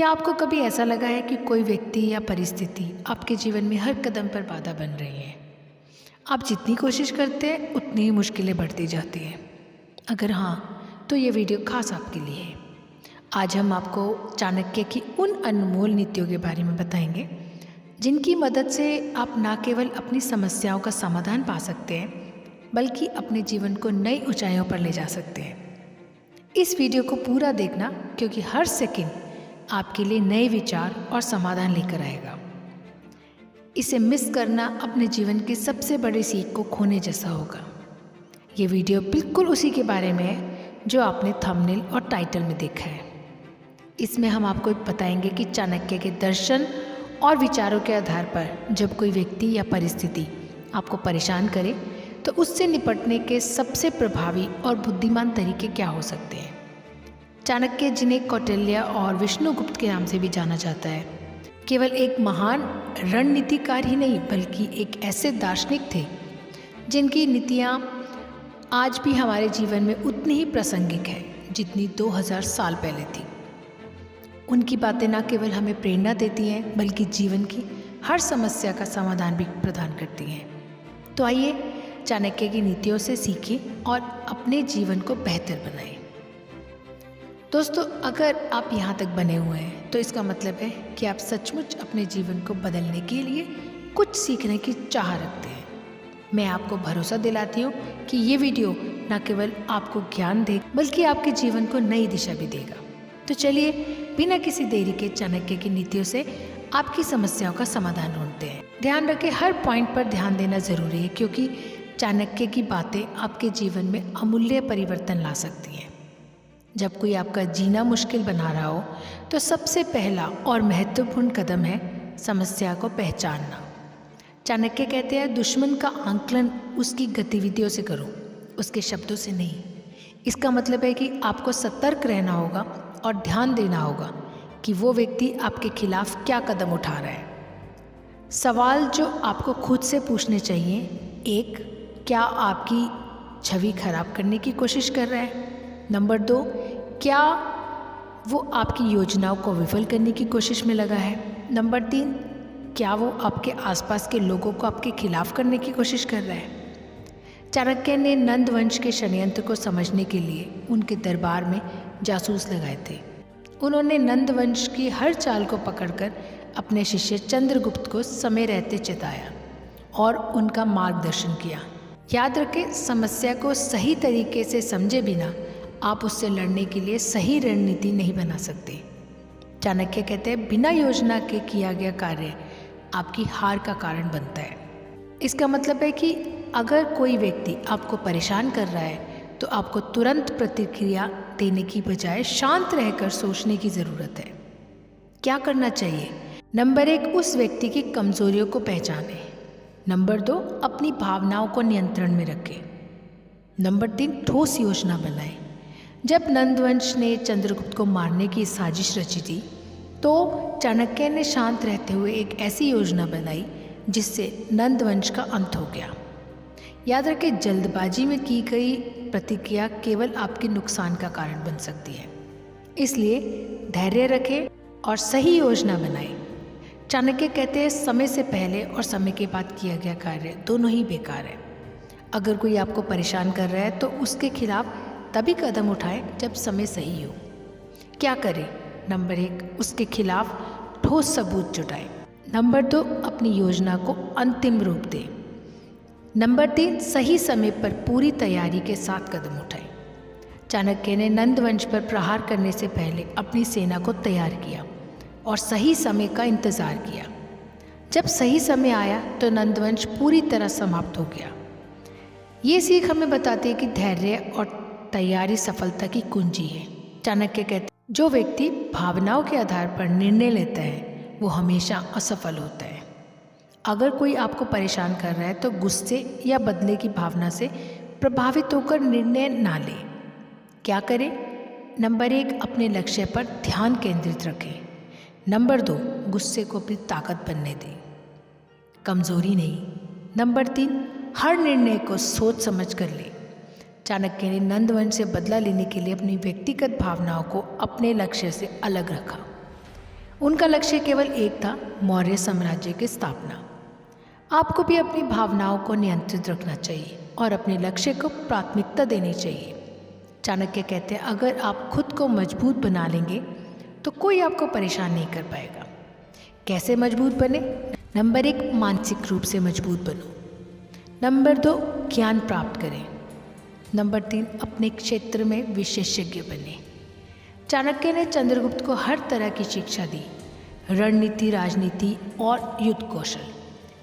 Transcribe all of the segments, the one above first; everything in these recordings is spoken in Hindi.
क्या आपको कभी ऐसा लगा है कि कोई व्यक्ति या परिस्थिति आपके जीवन में हर कदम पर बाधा बन रही है? आप जितनी कोशिश करते हैं उतनी ही मुश्किलें बढ़ती जाती हैं। अगर हाँ, तो ये वीडियो खास आपके लिए है। आज हम आपको चाणक्य की उन अनमोल नीतियों के बारे में बताएंगे जिनकी मदद से आप न केवल अपनी समस्याओं का समाधान पा सकते हैं, बल्कि अपने जीवन को नई ऊंचाइयों पर ले जा सकते हैं। इस वीडियो को पूरा देखना, क्योंकि हर सेकंड आपके लिए नए विचार और समाधान लेकर आएगा। इसे मिस करना अपने जीवन की सबसे बड़ी सीख को खोने जैसा होगा। ये वीडियो बिल्कुल उसी के बारे में है जो आपने थंबनेल और टाइटल में देखा है। इसमें हम आपको बताएंगे कि चाणक्य के दर्शन और विचारों के आधार पर जब कोई व्यक्ति या परिस्थिति आपको परेशान करे तो उससे निपटने के सबसे प्रभावी और बुद्धिमान तरीके क्या हो सकते हैं। चाणक्य, जिन्हें कौटिल्य और विष्णुगुप्त के नाम से भी जाना जाता है, केवल एक महान रणनीतिकार ही नहीं बल्कि एक ऐसे दार्शनिक थे जिनकी नीतियाँ आज भी हमारे जीवन में उतनी ही प्रासंगिक है जितनी 2000 साल पहले थी। उनकी बातें न केवल हमें प्रेरणा देती हैं बल्कि जीवन की हर समस्या का समाधान भी प्रदान करती हैं। तो आइए चाणक्य की नीतियों से सीखें और अपने जीवन को बेहतर बनाएं। दोस्तों, अगर आप यहाँ तक बने हुए हैं तो इसका मतलब है कि आप सचमुच अपने जीवन को बदलने के लिए कुछ सीखने की चाह रखते हैं। मैं आपको भरोसा दिलाती हूँ कि ये वीडियो न केवल आपको ज्ञान दे बल्कि आपके जीवन को नई दिशा भी देगा। तो चलिए बिना किसी देरी के चाणक्य की नीतियों से आपकी समस्याओं का समाधान ढूंढते हैं। ध्यान रखें, हर पॉइंट पर ध्यान देना जरूरी है, क्योंकि चाणक्य की बातें आपके जीवन में अमूल्य परिवर्तन ला सकती हैं। जब कोई आपका जीना मुश्किल बना रहा हो तो सबसे पहला और महत्वपूर्ण कदम है समस्या को पहचानना। चाणक्य कहते हैं, दुश्मन का आंकलन उसकी गतिविधियों से करो, उसके शब्दों से नहीं। इसका मतलब है कि आपको सतर्क रहना होगा और ध्यान देना होगा कि वो व्यक्ति आपके खिलाफ क्या कदम उठा रहा है। सवाल जो आपको खुद से पूछने चाहिए: 1, क्या आपकी छवि खराब करने की कोशिश कर रहा है? नंबर 2, क्या वो आपकी योजनाओं को विफल करने की कोशिश में लगा है? नंबर 3, क्या वो आपके आसपास के लोगों को आपके खिलाफ करने की कोशिश कर रहा है? चाणक्य ने नंद वंश के षड्यंत्र को समझने के लिए उनके दरबार में जासूस लगाए थे। उन्होंने नंद वंश की हर चाल को पकड़कर अपने शिष्य चंद्रगुप्त को समय रहते चेताया और उनका मार्गदर्शन किया। याद रखें, समस्या को सही तरीके से समझे बिना आप उससे लड़ने के लिए सही रणनीति नहीं बना सकते। चाणक्य कहते हैं, बिना योजना के किया गया कार्य आपकी हार का कारण बनता है। इसका मतलब है कि अगर कोई व्यक्ति आपको परेशान कर रहा है तो आपको तुरंत प्रतिक्रिया देने की बजाय शांत रहकर सोचने की ज़रूरत है। क्या करना चाहिए? नंबर 1, उस व्यक्ति की कमजोरियों को पहचानें। नंबर 2, अपनी भावनाओं को नियंत्रण में रखें। नंबर 3, ठोस योजना बनाएं। जब नंदवंश ने चंद्रगुप्त को मारने की साजिश रची थी तो चाणक्य ने शांत रहते हुए एक ऐसी योजना बनाई जिससे नंदवंश का अंत हो गया। याद रखें, जल्दबाजी में की गई प्रतिक्रिया केवल आपके नुकसान का कारण बन सकती है। इसलिए धैर्य रखें और सही योजना बनाएं। चाणक्य कहते हैं, समय से पहले और समय के बाद किया गया कार्य दोनों ही बेकार है। अगर कोई आपको परेशान कर रहा है तो उसके खिलाफ तभी कदम उठाएं जब समय सही हो। क्या करें? नंबर 1, उसके खिलाफ ठोस सबूत जुटाएं। नंबर 2, अपनी योजना को अंतिम रूप दें। नंबर 3, सही समय पर पूरी तैयारी के साथ कदम उठाएं। चाणक्य ने नंदवंश पर प्रहार करने से पहले अपनी सेना को तैयार किया और सही समय का इंतज़ार किया। जब सही समय आया तो नंदवंश पूरी तरह समाप्त हो गया। ये सीख हमें बताती है कि धैर्य और तैयारी सफलता की कुंजी है। चाणक्य कहते हैं, जो व्यक्ति भावनाओं के आधार पर निर्णय लेता है वो हमेशा असफल होता है। अगर कोई आपको परेशान कर रहा है तो गुस्से या बदले की भावना से प्रभावित होकर निर्णय ना लें। क्या करें? नंबर 1, अपने लक्ष्य पर ध्यान केंद्रित रखें। नंबर 2, गुस्से को अपनी ताकत बनने दें, कमजोरी नहीं। नंबर 3, हर निर्णय को सोच समझ कर लें। चाणक्य ने नंदवंश से बदला लेने के लिए अपनी व्यक्तिगत भावनाओं को अपने लक्ष्य से अलग रखा। उनका लक्ष्य केवल एक था, मौर्य साम्राज्य की स्थापना। आपको भी अपनी भावनाओं को नियंत्रित रखना चाहिए और अपने लक्ष्य को प्राथमिकता देनी चाहिए। चाणक्य कहते हैं, अगर आप खुद को मजबूत बना लेंगे तो कोई आपको परेशान नहीं कर पाएगा। कैसे मजबूत बने? नंबर 1, मानसिक रूप से मजबूत बनो। नंबर 2, ज्ञान प्राप्त करें। नंबर 3, अपने क्षेत्र में विशेषज्ञ बने। चाणक्य ने चंद्रगुप्त को हर तरह की शिक्षा दी, रणनीति, राजनीति और युद्ध कौशल।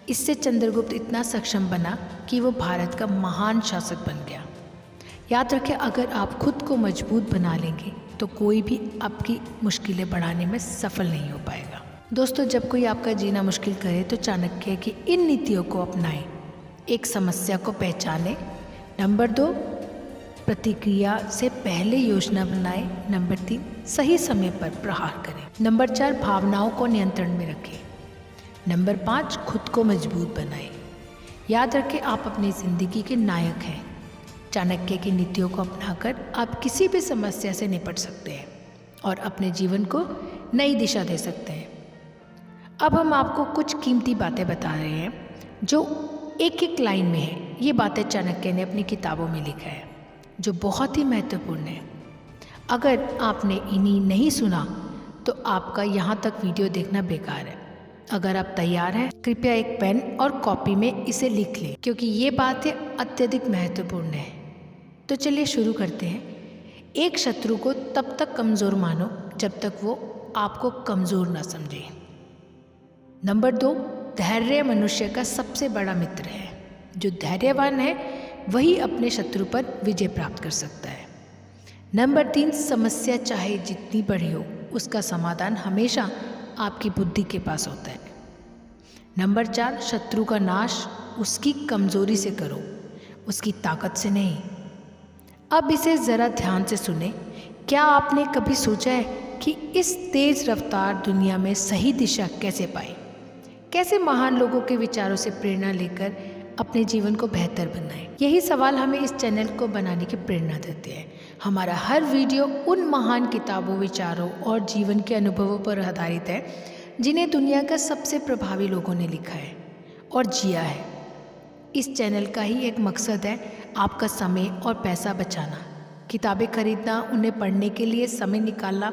इससे चंद्रगुप्त इतना सक्षम बना कि वो भारत का महान शासक बन गया। याद रखें, अगर आप खुद को मजबूत बना लेंगे तो कोई भी आपकी मुश्किलें बढ़ाने में सफल नहीं हो पाएगा। दोस्तों, जब कोई आपका जीना मुश्किल करे तो चाणक्य की इन नीतियों को अपनाएं। 1, समस्या को पहचानें। नंबर 2, प्रतिक्रिया से पहले योजना बनाएं। नंबर 3, सही समय पर प्रहार करें। नंबर 4, भावनाओं को नियंत्रण में रखें। नंबर 5, खुद को मजबूत बनाएं। याद रखें, आप अपनी ज़िंदगी के नायक हैं। चाणक्य की नीतियों को अपनाकर आप किसी भी समस्या से निपट सकते हैं और अपने जीवन को नई दिशा दे सकते हैं। अब हम आपको कुछ कीमती बातें बता रहे हैं जो एक एक लाइन में है। ये बातें चाणक्य ने अपनी किताबों में लिखा है, जो बहुत ही महत्वपूर्ण है। अगर आपने इन्हीं नहीं सुना तो आपका यहाँ तक वीडियो देखना बेकार है। अगर आप तैयार हैं, कृपया एक पेन और कॉपी में इसे लिख लें, क्योंकि ये बातें अत्यधिक महत्वपूर्ण है। तो चलिए शुरू करते हैं। एक शत्रु को तब तक कमज़ोर मानो जब तक वो आपको कमज़ोर ना समझे। नंबर 2, धैर्य मनुष्य का सबसे बड़ा मित्र है। जो धैर्यवान है वही अपने शत्रु पर विजय प्राप्त कर सकता है। नंबर 3, समस्या चाहे जितनी बड़ी हो, उसका समाधान हमेशा आपकी बुद्धि के पास होता है। नंबर 4, शत्रु का नाश उसकी कमज़ोरी से करो, उसकी ताकत से नहीं। अब इसे ज़रा ध्यान से सुने। क्या आपने कभी सोचा है कि इस तेज़ रफ्तार दुनिया में सही दिशा कैसे पाए? कैसे महान लोगों के विचारों से प्रेरणा लेकर अपने जीवन को बेहतर बनाएं? यही सवाल हमें इस चैनल को बनाने की प्रेरणा देते हैं। हमारा हर वीडियो उन महान किताबों, विचारों और जीवन के अनुभवों पर आधारित है जिन्हें दुनिया का सबसे प्रभावी लोगों ने लिखा है और जिया है। इस चैनल का ही एक मकसद है आपका समय और पैसा बचाना, किताबें खरीदना, उन्हें पढ़ने के लिए समय निकालना,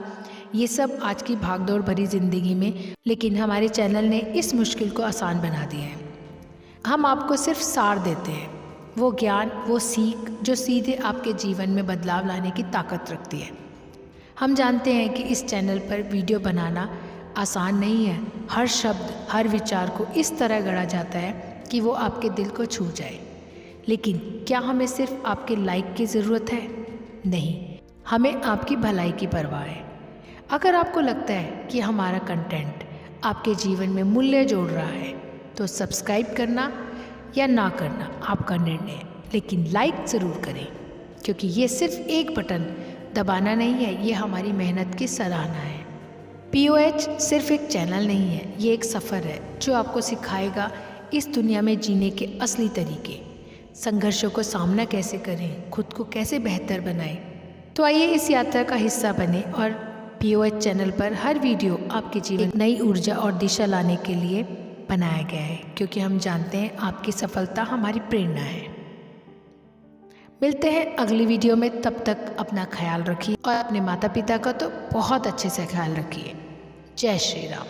ये सब आज की भागदौड़ भरी ज़िंदगी में, लेकिन हमारे चैनल ने इस मुश्किल को आसान बना दिया है। हम आपको सिर्फ सार देते हैं, वो ज्ञान, वो सीख जो सीधे आपके जीवन में बदलाव लाने की ताकत रखती है। हम जानते हैं कि इस चैनल पर वीडियो बनाना आसान नहीं है। हर शब्द, हर विचार को इस तरह गढ़ा जाता है कि वो आपके दिल को छू जाए। लेकिन क्या हमें सिर्फ आपके लाइक की ज़रूरत है? नहीं, हमें आपकी भलाई की परवाह है। अगर आपको लगता है कि हमारा कंटेंट आपके जीवन में मूल्य जोड़ रहा है तो सब्सक्राइब करना या ना करना आपका निर्णय है, लेकिन लाइक ज़रूर करें, क्योंकि ये सिर्फ एक बटन दबाना नहीं है, ये हमारी मेहनत की सराहना है। POH सिर्फ एक चैनल नहीं है, ये एक सफ़र है जो आपको सिखाएगा इस दुनिया में जीने के असली तरीके, संघर्षों को सामना कैसे करें, खुद को कैसे बेहतर बनाएं। तो आइए इस यात्रा का हिस्सा बने और POH चैनल पर हर वीडियो आपके जीवन में नई ऊर्जा और दिशा लाने के लिए बनाया गया है, क्योंकि हम जानते हैं आपकी सफलता हमारी प्रेरणा है। मिलते हैं अगली वीडियो में, तब तक अपना ख्याल रखिए और अपने माता पिता का तो बहुत अच्छे से ख्याल रखिए। जय श्री राम।